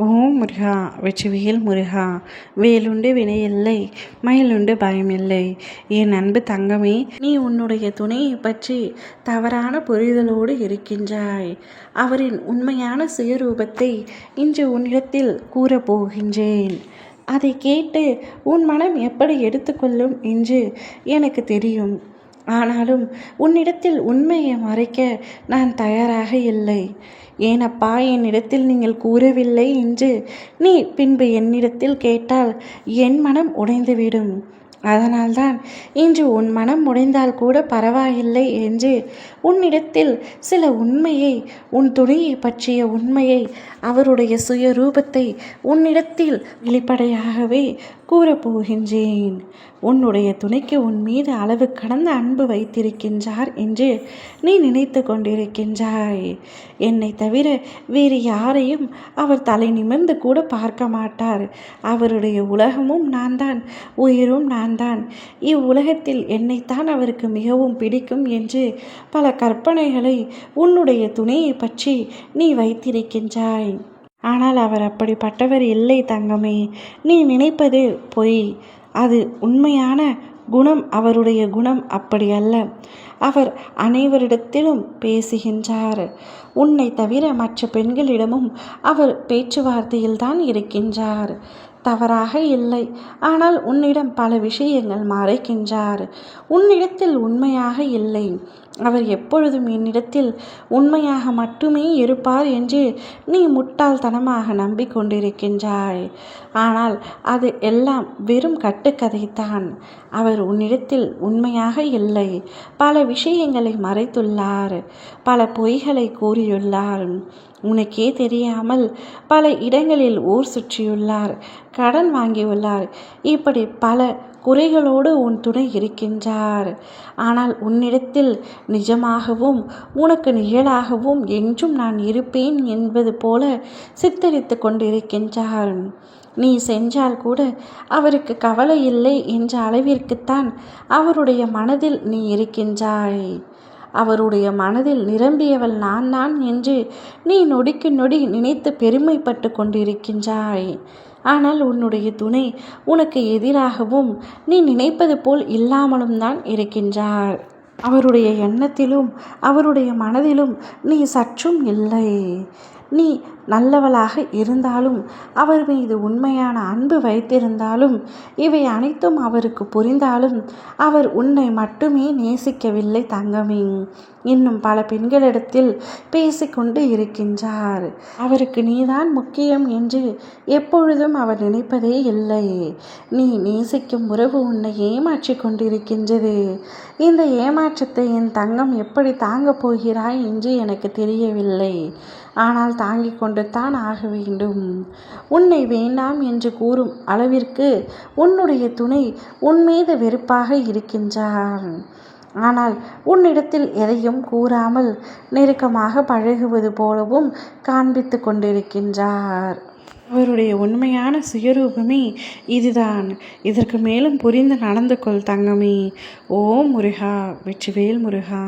ஓம் முருகா வெற்றிவேல் முருகா. வேலுண்டு வினையில்லை, மயிலுண்டு பயமில்லை. என் அன்பு தங்கமே, நீ உன்னுடைய துணையை பற்றி தவறான புரிதலோடு இருக்கின்றாய். அவரின் உண்மையான சுயரூபத்தை இன்று உன்னிடத்தில் கூறப்போகின்றேன். அதை கேட்டு உன் மனம் எப்படி எடுத்துக்கொள்ளும் என்று எனக்கு தெரியும். ஆனாலும் உன்னிடத்தில் உண்மையை மறைக்க நான் தயாராக இல்லை. ஏனப்பா என்னிடத்தில் நீங்கள் கூறவில்லை என்று நீ பின்பு என்னிடத்தில் கேட்டால் என் மனம் உடைந்துவிடும். அதனால்தான் இன்று உன் மனம் உடைந்தால் கூட பரவாயில்லை என்று உன்னிடத்தில் சில உண்மையை, உன் துணையை பற்றிய உண்மையை, அவருடைய சுயரூபத்தை உன்னிடத்தில் வெளிப்படையாகவே கூறப்போகின்றேன். உன்னுடைய துணைக்கு உன் மீது அளவு கடந்த அன்பு வைத்திருக்கின்றார் என்று நீ நினைத்து கொண்டிருக்கின்றாய். என்னை தவிர வேறு யாரையும் அவர் தலை நிமிர்ந்து கூட பார்க்க மாட்டார். அவருடைய உலகமும் நான் தான், உயிரும் நான் தான். இவ்வுலகத்தில் என்னைத்தான் அவருக்கு மிகவும் பிடிக்கும் என்று பல கற்பனைகளை உன்னுடைய துணையை பற்றி நீ வைத்திருக்கின்றாய். ஆனால் அவர் அப்படிப்பட்டவர் இல்லை தங்கமே. நீ நினைப்பது பொய். அது உண்மையான குணம். அவருடைய குணம் அப்படி அல்ல. அவர் அனைவரிடத்திலும் பேசுகின்றார். உன்னை தவிர மற்ற பெண்களிடமும் அவர் பேச்சுவார்த்தையில்தான் இருக்கின்றார். தவறாக இல்லை. ஆனால் உன்னிடம் பல விஷயங்கள் மறைக்கின்றார். உன்னிடத்தில் உண்மையாக இல்லை. அவர் எப்பொழுதும் என்னிடத்தில் உண்மையாக மட்டுமே இருப்பார் என்று நீ முட்டாள்தனமாக நம்பிக்கொண்டிருக்கின்றாய். ஆனால் அது எல்லாம் வெறும் கட்டுக்கதைத்தான். அவர் உன்னிடத்தில் உண்மையாக இல்லை. பல விஷயங்களை மறைத்துள்ளார். பல பொய்களை கூறியுள்ளார். உனக்கே தெரியாமல் பல இடங்களில் ஊர் சுற்றியுள்ளார். கடன் வாங்கியுள்ளார். இப்படி பல குறைகளோடு உன் துணை இருக்கின்றார். ஆனால் உன்னிடத்தில் நிஜமாகவும் உனக்கு நிழலாகவும் என்றும் நான் இருப்பேன் என்பது போல சித்தரித்து கொண்டிருக்கின்றார். நீ சென்றால் கூட அவருக்கு கவலை இல்லை என்ற அளவிற்குத்தான் அவருடைய மனதில் நீ இருக்கின்றாய். அவருடைய மனதில் நிரம்பியவள் நான் என்று நீ நொடிக்கு நொடி நினைத்து பெருமைப்பட்டு கொண்டிருக்கின்றாய். ஆனால் உன்னுடைய துணை உனக்கு எதிராகவும் நீ நினைப்பது போல் இல்லாமலும் தான் இருக்கின்றார். அவருடைய எண்ணத்திலும் அவருடைய மனதிலும் நீ சற்றும் இல்லை. நீ நல்லவளாக இருந்தாலும், அவர் மீது உண்மையான அன்பு வைத்திருந்தாலும், இவை அனைத்தும் அவருக்கு புரிந்தாலும் அவர் உன்னை மட்டுமே நேசிக்கவில்லை தங்கமே. இன்னும் பல பெண்களிடத்தில் பேசிக்கொண்டு இருக்கின்றார். அவருக்கு நீதான் முக்கியம் என்று எப்பொழுதும் அவர் நினைப்பதே இல்லை. நீ நேசிக்கும் உறவு உன்னை ஏமாற்றி கொண்டிருக்கின்றது. இந்த ஏமாற்றத்தை என் தங்கம் எப்படி தாங்கப் போகிறாய் என்று எனக்கு தெரியவில்லை. ஆனால் தாங்கிக் கொண்டு தான் ஆக வேண்டும். உன்னை வேண்டாம் என்று கூறும் அளவிற்கு உன்னுடைய துணை உன் மீது வெறுப்பாக இருக்கின்றார். ஆனால் உன்னிடத்தில் எதையும் கூறாமல் நெருக்கமாக பழகுவது போலவும் காண்பித்து கொண்டிருக்கின்றார். அவருடைய உண்மையான சுயரூபமே இதுதான். இதற்கு மேலும் புரிந்து நடந்து கொள் தங்கமே. ஓம் முருகா வெற்றிவேல் முருகா.